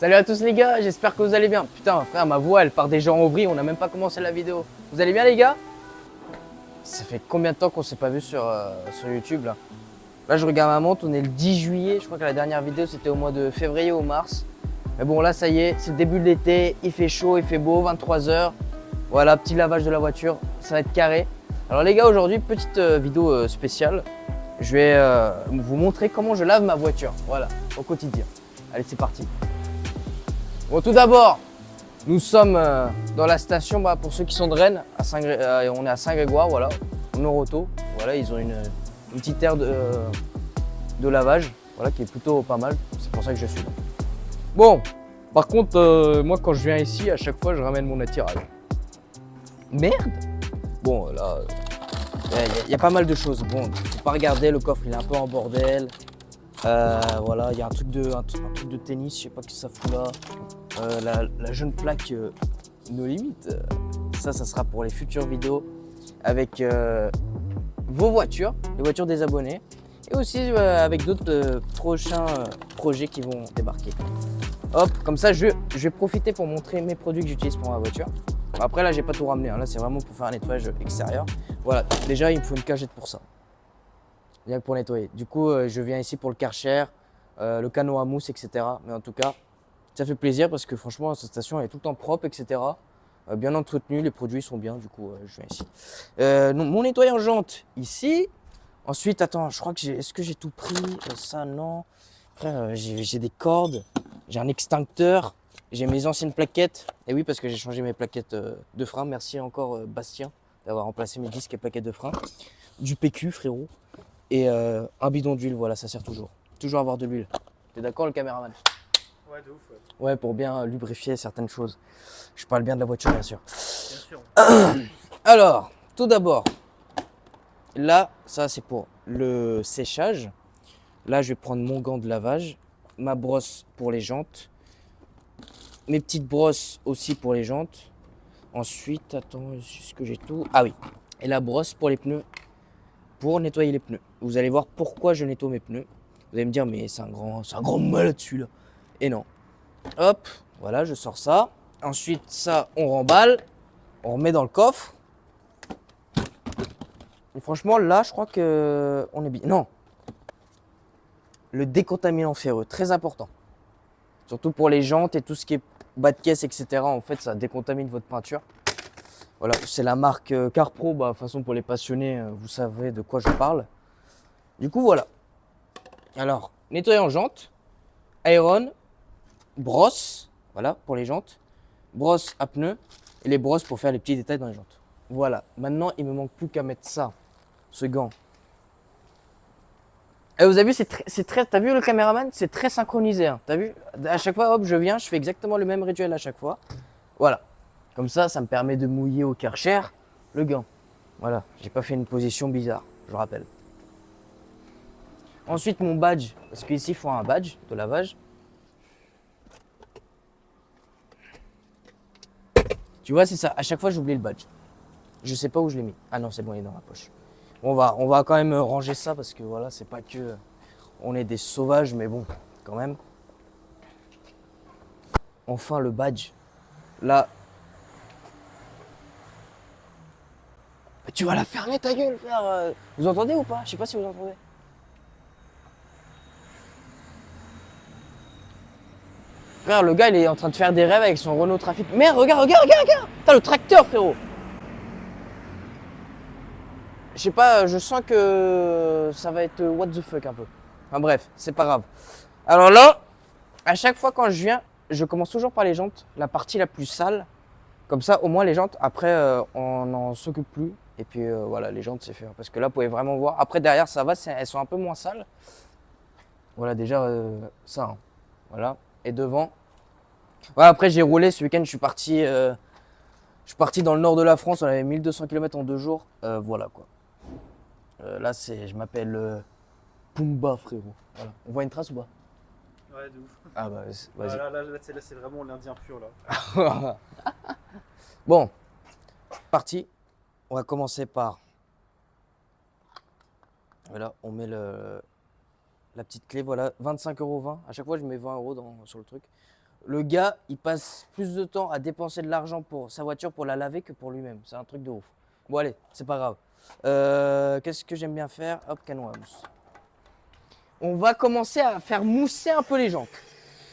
Salut à tous les gars, j'espère que vous allez bien. Putain frère, ma voix elle part déjà en vrille, on n'a même pas commencé la vidéo. Vous allez bien les gars? Ça fait combien de temps qu'on s'est pas vu sur YouTube là? Là je regarde ma montre, on est le 10 juillet, je crois que la dernière vidéo c'était au mois de février ou mars. Mais bon là ça y est, c'est le début de l'été, il fait chaud, il fait beau, 23 h. Voilà, petit lavage de la voiture, ça va être carré. Alors les gars, aujourd'hui petite vidéo spéciale. Je vais vous montrer comment je lave ma voiture, voilà, au quotidien. Allez c'est parti. Bon, tout d'abord, nous sommes dans la station, pour ceux qui sont de Rennes, on est à Saint-Grégoire, voilà, en Noroto. Voilà, ils ont une petite aire de lavage, voilà, qui est plutôt pas mal. C'est pour ça que je suis là. Bon, par contre, moi quand je viens ici, à chaque fois, je ramène mon attirail. Merde! Bon, là, il y a pas mal de choses. Bon, faut pas regarder, le coffre il est un peu en bordel. Voilà, il y a un truc de tennis, je sais pas ce que ça fout là. La jeune plaque No Limit, ça sera pour les futures vidéos avec vos voitures, les voitures des abonnés, et aussi avec d'autres prochains projets qui vont débarquer. Hop, comme ça je vais profiter pour montrer mes produits que j'utilise pour ma voiture. Après là j'ai pas tout ramené, hein. Là c'est vraiment pour faire un nettoyage extérieur. Voilà, déjà il me faut une cagette pour ça. Rien que pour nettoyer. Du coup je viens ici pour le Karcher, le canot à mousse, etc. Mais en tout cas, ça fait plaisir parce que franchement, cette station elle est tout le temps propre, etc. Bien entretenue, les produits sont bien, du coup, je viens ici. Mon nettoyant jante ici. Ensuite, attends, je crois que est-ce que j'ai tout pris? Ça, non. Frère, j'ai des cordes, j'ai un extincteur, j'ai mes anciennes plaquettes. Et oui, parce que j'ai changé mes plaquettes de frein. Merci encore, Bastien, d'avoir remplacé mes disques et plaquettes de frein. Du PQ, frérot. Et un bidon d'huile, voilà, ça sert toujours. Toujours avoir de l'huile. T'es d'accord, le caméraman? Ouais, de ouf. Ouais, pour bien lubrifier certaines choses. Je parle bien de la voiture, bien sûr. Bien sûr. Alors, tout d'abord, là, ça c'est pour le séchage. Là, je vais prendre mon gant de lavage, ma brosse pour les jantes, mes petites brosses aussi pour les jantes. Ensuite, attends, est-ce que j'ai tout? Ah oui, et la brosse pour les pneus, pour nettoyer les pneus. Vous allez voir pourquoi je nettoie mes pneus. Vous allez me dire, mais c'est un grand malade celui-là. Et non. Hop, voilà, je sors ça. Ensuite, ça, on remballe, on remet dans le coffre. Et franchement, là, je crois que on est bien. Non, le décontaminant ferreux, très important. Surtout pour les jantes et tout ce qui est bas de caisse, etc. En fait, ça décontamine votre peinture. Voilà, c'est la marque CarPro. De toute façon, pour les passionnés, vous savez de quoi je parle. Du coup, voilà. Alors, nettoyant jantes, iron, brosse, voilà, pour les jantes, brosse à pneus et les brosses pour faire les petits détails dans les jantes. Voilà, maintenant, il me manque plus qu'à mettre ça, ce gant. Et vous avez vu, t'as vu le caméraman, c'est très synchronisé, hein. T'as vu, à chaque fois, hop, je viens, je fais exactement le même rituel à chaque fois. Voilà, comme ça me permet de mouiller au Karcher le gant. Voilà, j'ai pas fait une position bizarre, je rappelle. Ensuite, mon badge, parce qu'ici, il faut un badge de lavage. Tu vois, c'est ça, à chaque fois, j'oublie le badge. Je sais pas où je l'ai mis. Ah non, c'est bon, il est dans ma poche. On va quand même ranger ça parce que voilà, c'est pas que on est des sauvages, mais bon, quand même. Enfin, le badge. Là. Tu vas la fermer ta gueule, frère. Vous entendez ou pas? Je sais pas si vous entendez. Frère, le gars, il est en train de faire des rêves avec son Renault Trafic. Merde, regarde. T'as le tracteur, frérot. Je sais pas, je sens que ça va être what the fuck un peu. Enfin bref, c'est pas grave. Alors là, à chaque fois quand je viens, je commence toujours par les jantes, la partie la plus sale. Comme ça, au moins les jantes, après, on n'en s'occupe plus. Et puis voilà, les jantes, c'est fait. Parce que là, vous pouvez vraiment voir. Après, derrière, ça va, elles sont un peu moins sales. Voilà, déjà, ça. Hein. Voilà. Et devant. Voilà, après, j'ai roulé ce week-end, je suis parti dans le nord de la France. On avait 1200 km en 2 jours. Voilà, quoi. Là, je m'appelle Pumba, frérot. Voilà. On voit une trace ou pas? Ouais, de ouf. Ah bah, vas-y. Là, c'est vraiment l'Indien pur là. Bon, parti. On va commencer par. Voilà, on met la petite clé. Voilà, 25,20 €. À chaque fois, je mets 20 € sur le truc. Le gars, il passe plus de temps à dépenser de l'argent pour sa voiture pour la laver que pour lui-même. C'est un truc de ouf. Bon allez, c'est pas grave. Qu'est-ce que j'aime bien faire? Hop, canon à mousse. On va commencer à faire mousser un peu les jantes.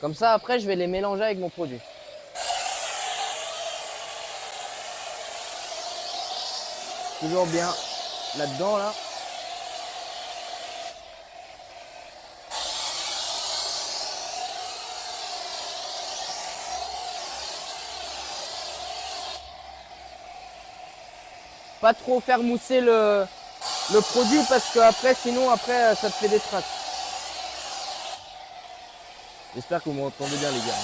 Comme ça, après, je vais les mélanger avec mon produit. Toujours bien là-dedans, là. Pas trop faire mousser le produit parce que après, sinon, après, ça te fait des traces. J'espère que vous m'entendez bien, les gars.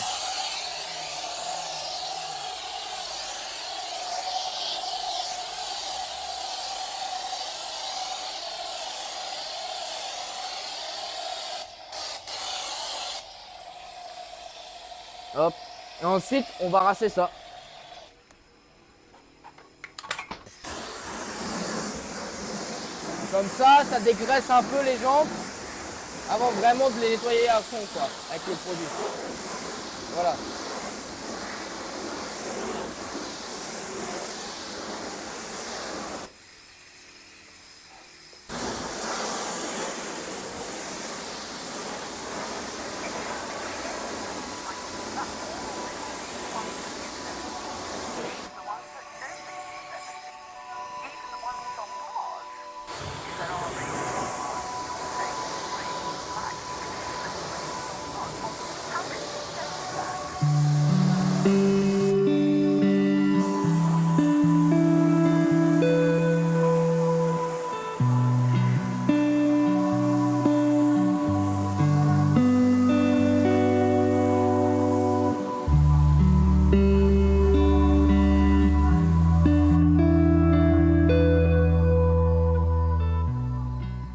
Hop. Et ensuite, on va rincer ça. Comme ça dégraisse un peu les jantes avant vraiment de les nettoyer à fond, quoi, avec les produits. Voilà.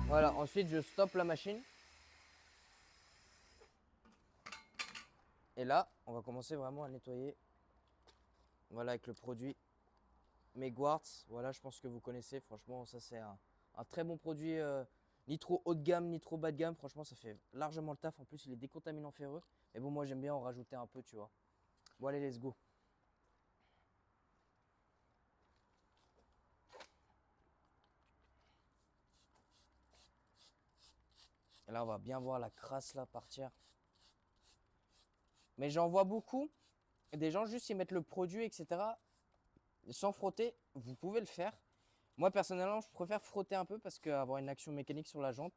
Voilà, ensuite je stoppe la machine. Et là, on va commencer vraiment à nettoyer. Voilà, avec le produit Megwarts. Voilà, je pense que vous connaissez. Franchement, ça c'est un très bon produit. Ni trop haut de gamme, ni trop bas de gamme. Franchement, ça fait largement le taf. En plus, il est décontaminant ferreux. Mais bon, moi j'aime bien en rajouter un peu, tu vois. Bon, allez, let's go. Et là, on va bien voir la crasse là partir. Mais j'en vois beaucoup. Des gens juste ils mettent le produit, etc. Sans frotter. Vous pouvez le faire. Moi, personnellement, je préfère frotter un peu parce qu'avoir une action mécanique sur la jante,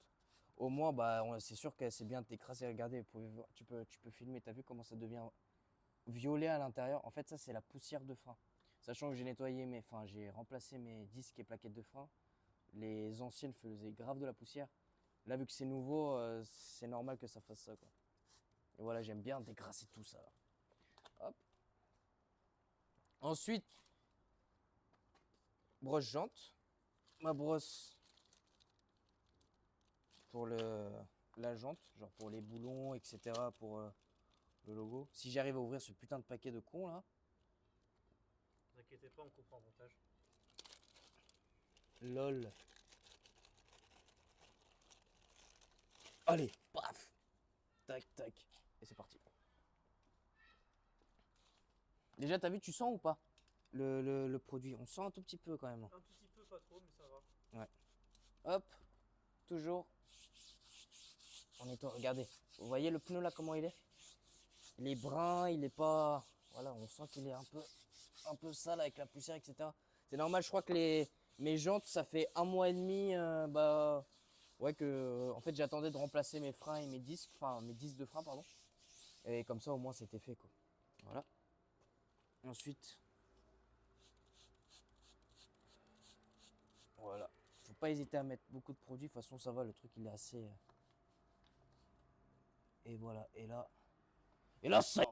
au moins, bah, c'est sûr que c'est bien d'écraser. Regardez, vous pouvez voir, tu peux filmer. Tu as vu comment ça devient violet à l'intérieur? En fait, ça, c'est la poussière de frein. Sachant que j'ai nettoyé j'ai remplacé mes disques et plaquettes de frein. Les anciennes faisaient grave de la poussière. Là, vu que c'est nouveau, c'est normal que ça fasse ça, quoi. Et voilà, j'aime bien dégrasser tout ça. Là. Hop. Ensuite, brosse jante. Ma brosse pour la jante, genre pour les boulons, etc. Pour le logo. Si j'arrive à ouvrir ce putain de paquet de cons là. Ne vous inquiétez pas, on comprend le montage. LOL. Allez, paf. Tac, tac. Et c'est parti. Déjà, t'as vu, tu sens ou pas le produit? On sent un tout petit peu quand même. Un tout petit peu, pas trop, mais ça va. Ouais. Hop. Toujours. On nettoie. Regardez. Vous voyez le pneu là, comment il est? Il est brun, il est pas... Voilà, on sent qu'il est un peu sale avec la poussière, etc. C'est normal, je crois que mes jantes, ça fait 1 mois et demi, ouais que... en fait, j'attendais de remplacer mes freins et mes disques, mes disques de frein, pardon. Et comme ça, au moins, c'était fait, quoi. Voilà. Ensuite... Voilà. Faut pas hésiter à mettre beaucoup de produits, de toute façon, ça va, le truc, il est assez... Et voilà, et là... Et là, ça...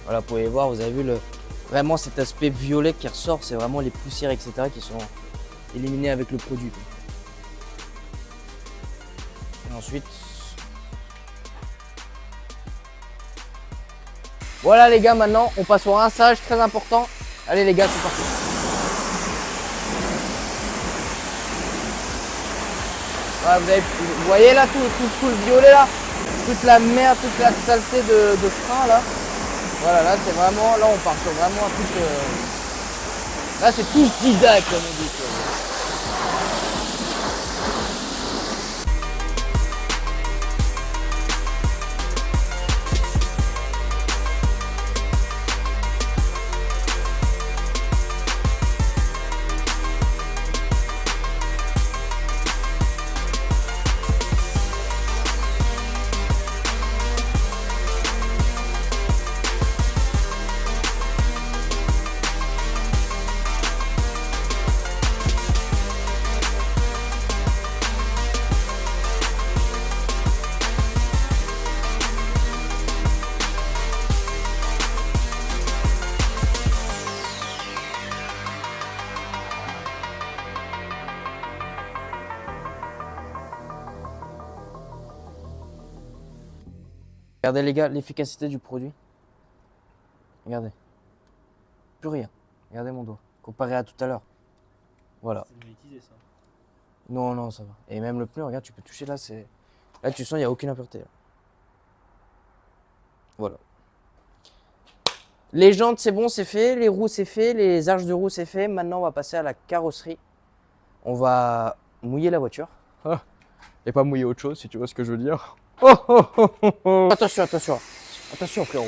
Voilà, vous pouvez voir, vous avez vu vraiment cet aspect violet qui ressort, c'est vraiment les poussières, etc. qui sont éliminées avec le produit. Et ensuite, voilà les gars, maintenant on passe au rinçage, très important. Allez les gars, c'est parti. Voilà, vous voyez là tout le violet là, toute la merde, toute la saleté de frein là. Voilà, là c'est vraiment, là on part sur vraiment un truc. Là c'est tout zigzag comme on dit. Regardez les gars, l'efficacité du produit. Regardez. Plus rien. Regardez mon doigt. Comparé à tout à l'heure. Voilà. C'est monétisé ça. Non, non, ça va. Et même le pneu, regarde, tu peux toucher là, c'est. Là, tu sens, il n'y a aucune impureté. Là. Voilà. Les jantes, c'est bon, c'est fait. Les roues, c'est fait. Les arches de roue, c'est fait. Maintenant, on va passer à la carrosserie. On va mouiller la voiture. Et pas mouiller autre chose, si tu vois ce que je veux dire. Attention, attention. Attention, frérot.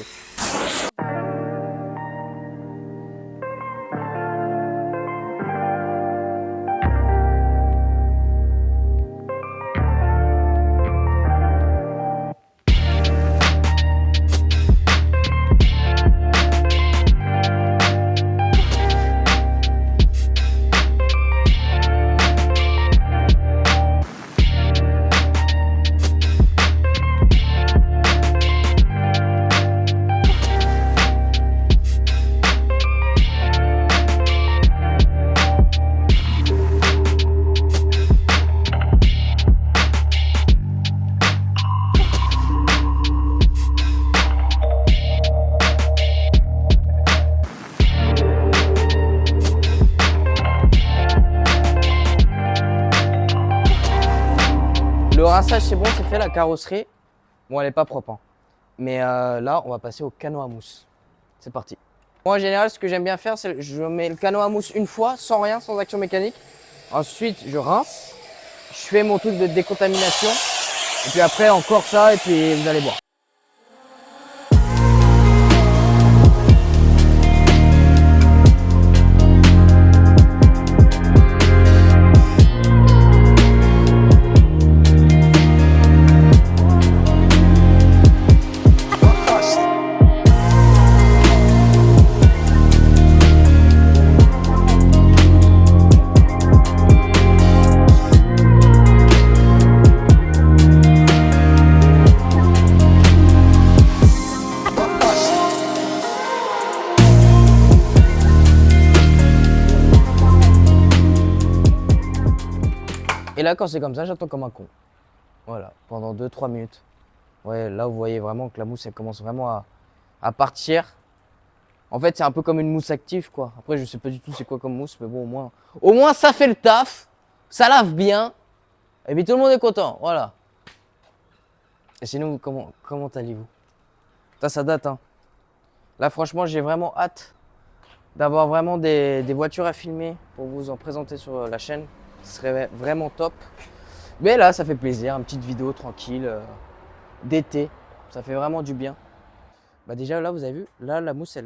Le rinçage, c'est bon, c'est fait. La carrosserie, bon, elle n'est pas propre. Hein. Mais là, on va passer au canot à mousse. C'est parti. Moi, en général, ce que j'aime bien faire, c'est je mets le canot à mousse une fois, sans rien, sans action mécanique. Ensuite, je rince. Je fais mon truc de décontamination. Et puis après, encore ça, et puis vous allez voir. Et là, quand c'est comme ça, j'attends comme un con. Voilà, pendant 2-3 minutes. Ouais, là, vous voyez vraiment que la mousse, elle commence vraiment à partir. En fait, c'est un peu comme une mousse active, quoi. Après, je sais pas du tout c'est quoi comme mousse, mais bon, au moins, ça fait le taf. Ça lave bien. Et puis, tout le monde est content. Voilà. Et sinon, comment allez-vous? Ça date, hein. Là, franchement, j'ai vraiment hâte d'avoir vraiment des voitures à filmer pour vous en présenter sur la chaîne. Ce serait vraiment top. Mais là, ça fait plaisir, une petite vidéo tranquille d'été. Ça fait vraiment du bien. Bah déjà, là, vous avez vu, là, la mousse,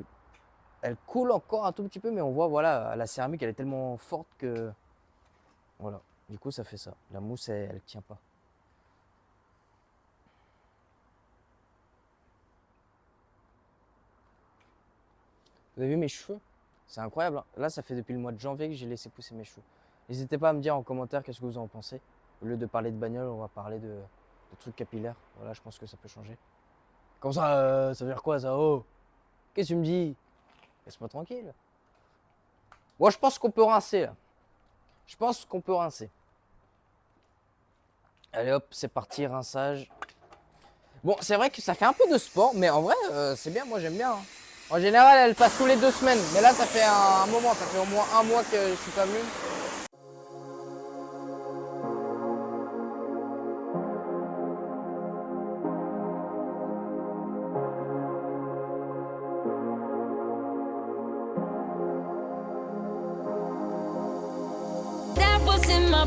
elle coule encore un tout petit peu, mais on voit, voilà, la céramique, elle est tellement forte que... Voilà, du coup, ça fait ça. La mousse, elle tient pas. Vous avez vu mes cheveux? C'est incroyable. Hein. Là, ça fait depuis le mois de janvier que j'ai laissé pousser mes cheveux. N'hésitez pas à me dire en commentaire qu'est-ce que vous en pensez. Au lieu de parler de bagnole, on va parler de trucs capillaires. Voilà, je pense que ça peut changer. Comme ça veut dire quoi ça? Oh! Qu'est-ce que tu me dis? Laisse-moi tranquille. Moi, je pense qu'on peut rincer, là. Je pense qu'on peut rincer. Allez hop, c'est parti, rinçage. Bon, c'est vrai que ça fait un peu de sport, mais en vrai, c'est bien, moi j'aime bien. Hein. En général, elle passe tous les 2 semaines. Mais là, ça fait un moment, ça fait au moins 1 mois que je suis pas venu.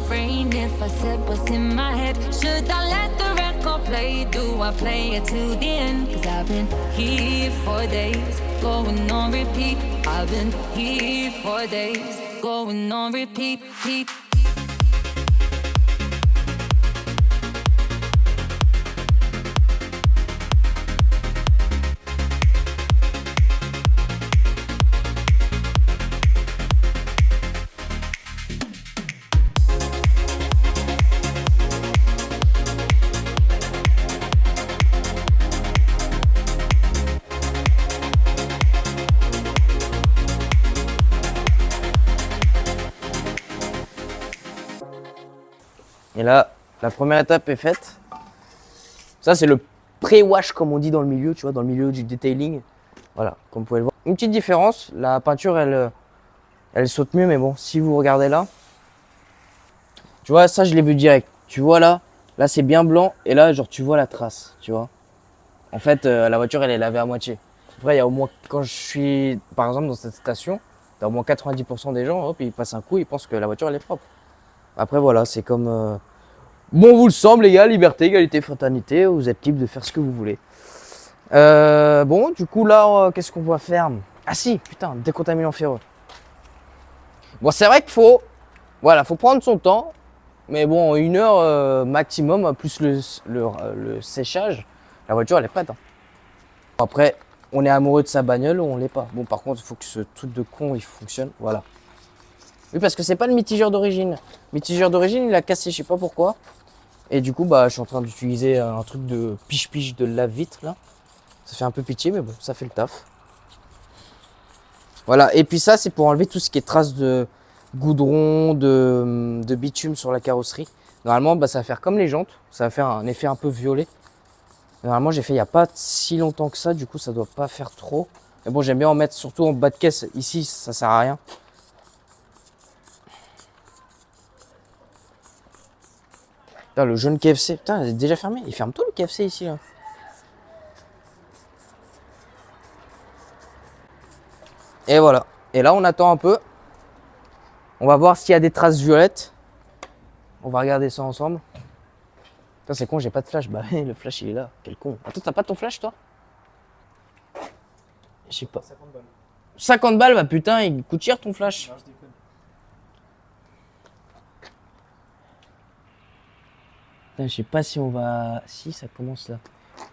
Brain if I said what's in my head. Should I let the record play? Do I play it to the end? Cause I've been here for days, going on repeat. I've been here for days, going on repeat, repeat. Et là, la première étape est faite. Ça, c'est le pré-wash, comme on dit dans le milieu, tu vois, dans le milieu du detailing. Voilà, comme vous pouvez le voir. Une petite différence, la peinture, elle saute mieux, mais bon, si vous regardez là, tu vois, ça, je l'ai vu direct. Tu vois là, c'est bien blanc, et là, genre, tu vois la trace, tu vois. En fait, la voiture, elle est lavée à moitié. Après, il y a au moins, quand je suis, par exemple, dans cette station, t'as au moins 90% des gens, hop, ils passent un coup, ils pensent que la voiture, elle est propre. Après, voilà, c'est comme... Bon, vous le semble, les gars, liberté, égalité, fraternité, vous êtes libre de faire ce que vous voulez. Bon, du coup, là, qu'est-ce qu'on va faire? Ah si, putain, décontaminant ferreux. Bon, c'est vrai qu'il faut... Voilà, faut prendre son temps. Mais bon, 1 heure maximum, plus le séchage, la voiture, elle est prête. Hein. Après, on est amoureux de sa bagnole ou on l'est pas. Bon, par contre, il faut que ce truc de con, il fonctionne. Voilà. Oui, parce que c'est pas le mitigeur d'origine. Le mitigeur d'origine, il a cassé, je sais pas pourquoi. Et du coup, bah, je suis en train d'utiliser un truc de piche-piche de lave-vitre, là. Ça fait un peu pitié, mais bon, ça fait le taf. Voilà, et puis ça, c'est pour enlever tout ce qui est traces de goudron, de bitume sur la carrosserie. Normalement, bah, ça va faire comme les jantes. Ça va faire un effet un peu violet. Normalement, j'ai fait il n'y a pas si longtemps que ça. Du coup, ça doit pas faire trop. Mais bon, j'aime bien en mettre surtout en bas de caisse. Ici, ça sert à rien. Putain, le jaune KFC. Putain, il est déjà fermé. Il ferme tout le KFC ici, là. Et voilà. Et là, on attend un peu. On va voir s'il y a des traces violettes. On va regarder ça ensemble. Putain, c'est con, j'ai pas de flash. Bah, le flash, il est là. Quel con. Attends, t'as pas ton flash, toi? Je sais pas. 50 balles. 50 balles, bah putain, il coûte cher ton flash. Non, je déconne. Putain, je sais pas si on va... Si, ça commence là.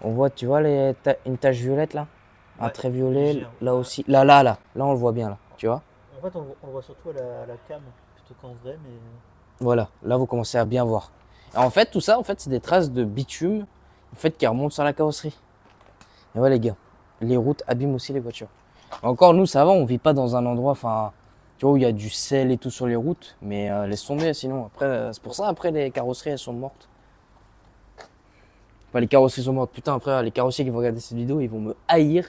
On voit, tu vois, une tache violette là? Un Ouais, trait violet, léger, hein. là aussi. Là, on le voit bien là, tu vois? En fait, on le voit surtout à la cam plutôt qu'en vrai, mais. Voilà, là vous commencez à bien voir. Et en fait, tout ça, en fait, c'est des traces de bitume en fait, qui remontent sur la carrosserie. Et ouais, les gars, les routes abîment aussi les voitures. Encore, nous, ça va, on vit pas dans un endroit, enfin, tu vois, où il y a du sel et tout sur les routes, mais laisse tomber, sinon, après, c'est pour ça, après, les carrosseries, elles sont mortes. Enfin, les carrosseries sont mortes, putain, après, les carrossiers qui vont regarder cette vidéo, ils vont me haïr.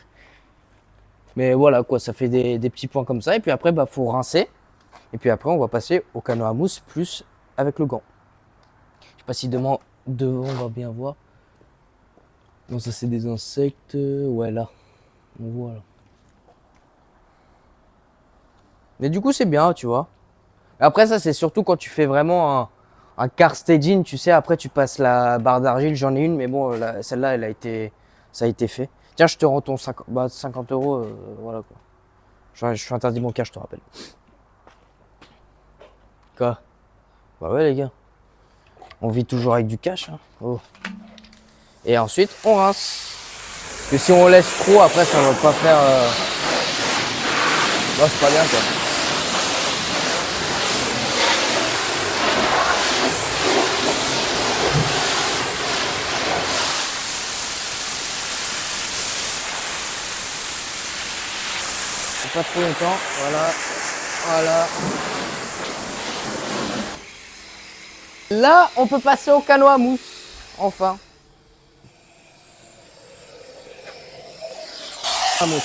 Mais voilà, quoi, ça fait des petits points comme ça, et puis après, bah, faut rincer. Et puis après, on va passer au canot à mousse plus avec le gant. Je sais pas si devant on va bien voir. Non, ça c'est des insectes. Ouais, là. On voit là. Mais du coup, c'est bien, tu vois. Après, ça, c'est surtout quand tu fais vraiment un car staging. Tu sais, après, tu passes la barre d'argile. J'en ai une, mais bon, celle-là, ça a été fait. Tiens, je te rends ton 50, 50 €. Voilà quoi. Je suis interdit bancaire, je te rappelle. Quoi? Bah ouais les gars. On vit toujours avec du cash. Hein. Oh. Et ensuite, on rince. Parce que si on laisse trop, après ça va pas faire... Non, c'est pas bien quoi. pas trop longtemps. Voilà. Voilà. Là, on peut passer au canot à mousse. Enfin. À mousse.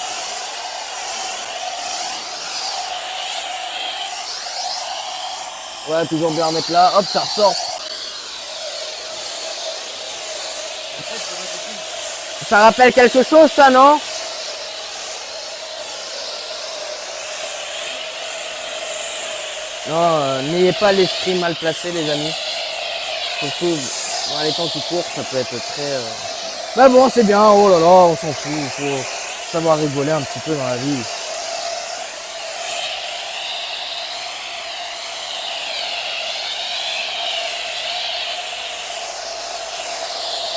Ouais, toujours bien remettre là. Hop, ça ressort. Ça rappelle quelque chose, ça, non? Non, n'ayez pas l'esprit mal placé, les amis. Surtout dans les temps qui courent, ça peut être très... Mais bon, c'est bien, oh là là, on s'en fout. Il faut savoir rigoler un petit peu dans la vie.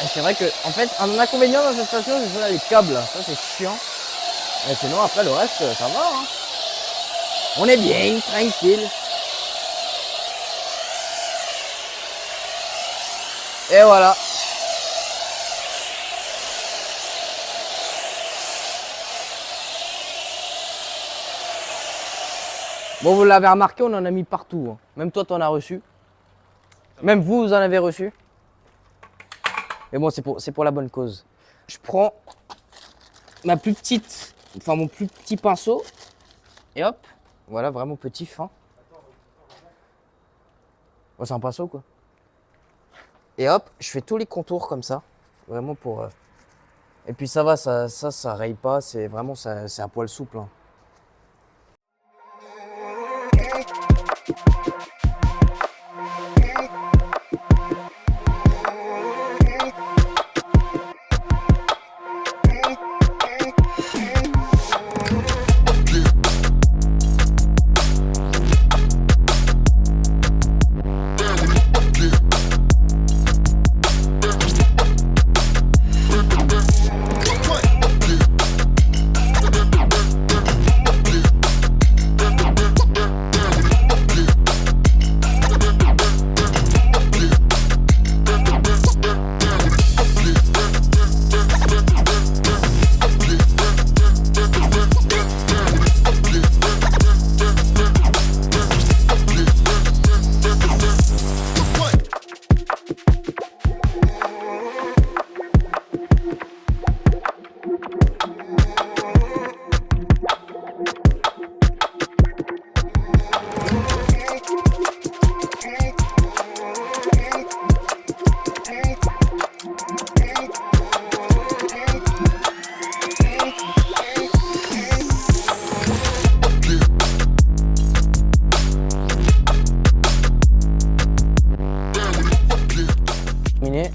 Et c'est vrai que, en fait, un inconvénient dans cette station, c'est ça, les câbles. Ça, c'est chiant. Et sinon, après, le reste, ça va. Hein. On est bien, tranquille. Et voilà. Bon, vous l'avez remarqué, on en a mis partout. Hein. Même toi, t'en as reçu. Même vous, vous en avez reçu. Mais bon, c'est pour la bonne cause. Je prends ma plus petite, enfin mon plus petit pinceau. Et hop, voilà, vraiment petit, fin. Oh, c'est un pinceau, quoi. Et hop, je fais tous les contours comme ça. Vraiment pour... Et puis ça va, ça raye pas. C'est vraiment, c'est un poil souple. Hein.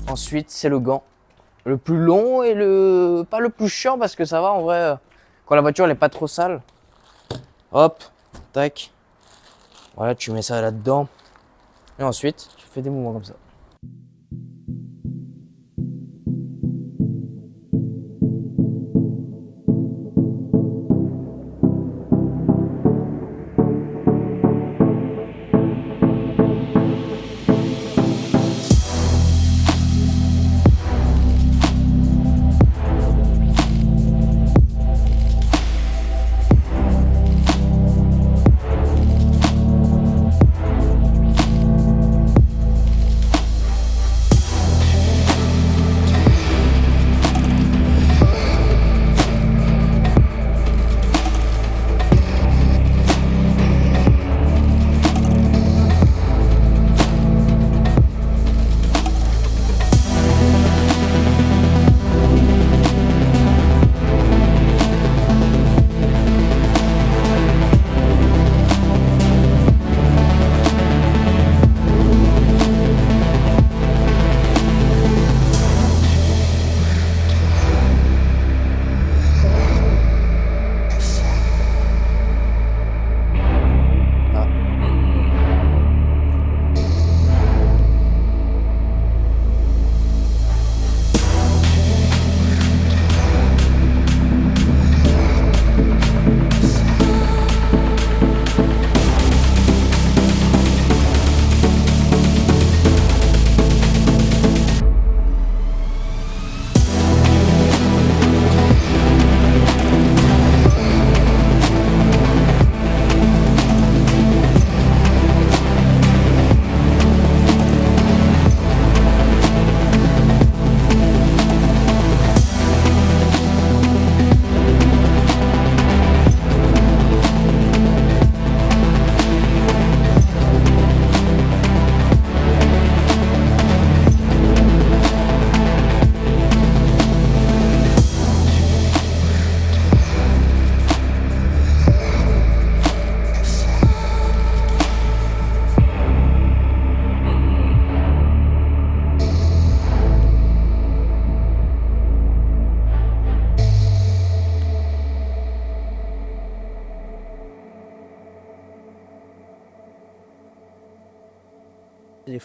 Ensuite, c'est le gant. Le plus long et pas le plus chiant parce que ça va en vrai. Quand la voiture elle est pas trop sale. Hop, tac. Voilà, tu mets ça là-dedans. Et ensuite, tu fais des mouvements comme ça.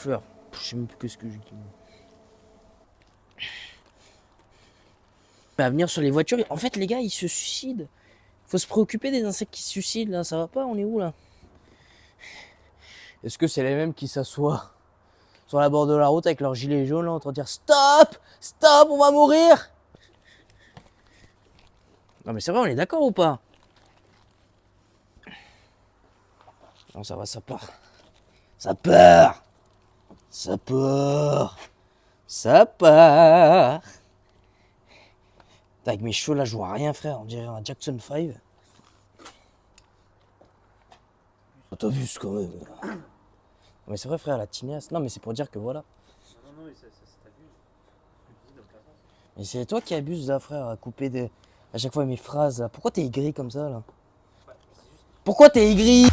fleurs. Je sais même plus qu'est-ce que je dis. À venir sur les voitures, en fait les gars ils se suicident. Faut se préoccuper des insectes qui se suicident là, ça va pas, on est où là? Est-ce que c'est les mêmes qui s'assoient sur la bord de la route avec leur gilet jaune là en train de dire stop, stop, on va mourir? Non mais c'est vrai, on est d'accord ou pas? Non ça va, ça part. Ça part. Ça part. Ça part. Avec mes cheveux là, je vois rien frère, on dirait un Jackson 5. T'abuses quand même. Mais c'est vrai frère, la tignasse. Non mais c'est pour dire que voilà. Non, mais ça t'abuse. Mais c'est toi qui abuses là frère, à couper à chaque fois mes phrases là. Pourquoi t'es aigri comme ça là? Pourquoi t'es aigri?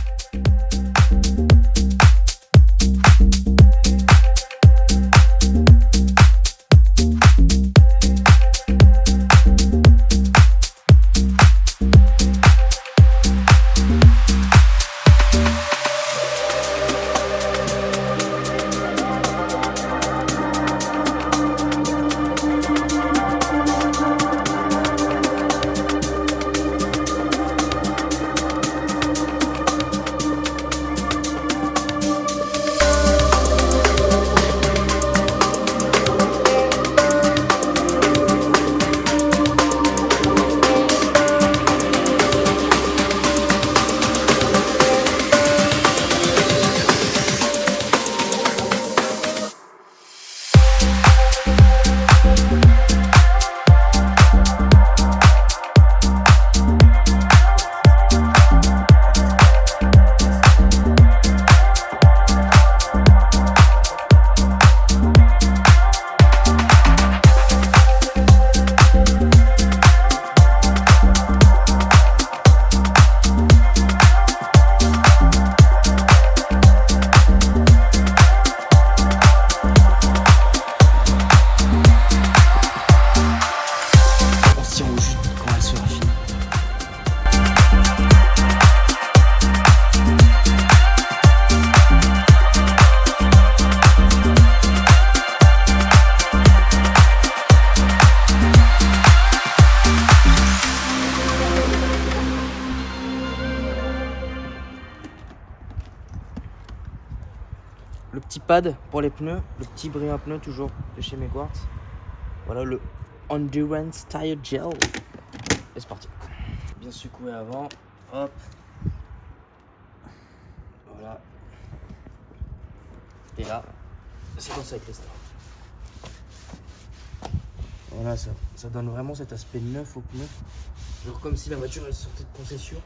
Le petit pad pour les pneus, le petit brillant à pneus toujours de chez Megwart. Voilà le Endurance Tire Gel. Et c'est parti. Bien secoué avant. Hop. Voilà. Et là, c'est comme ça avec les stars. Voilà, ça donne vraiment cet aspect neuf au pneu. Genre comme si la voiture elle sortait de concession.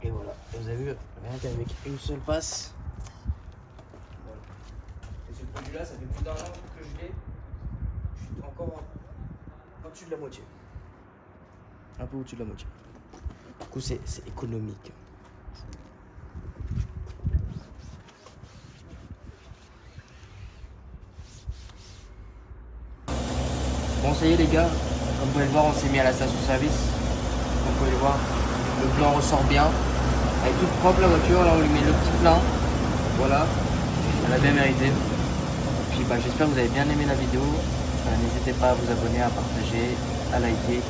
Et voilà, et vous avez vu, rien qu'avec une seule passe. Voilà. Et ce produit là, ça fait plus d'un an que je l'ai. Je suis encore au-dessus de la moitié. Un peu au-dessus de la moitié. Du coup, c'est économique. Bon, ça y est les gars, comme vous pouvez le voir, on s'est mis à la station-service. Comme vous pouvez le voir, le blanc ressort bien. Elle est toute propre la voiture, là on lui met le petit plein. Voilà, elle a bien mérité. Puis bah, j'espère que vous avez bien aimé la vidéo. N'hésitez pas à vous abonner, à partager, à liker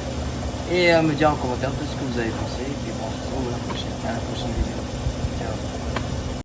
et à me dire en commentaire tout ce que vous avez pensé. Et puis bon, on se retrouve à la prochaine vidéo.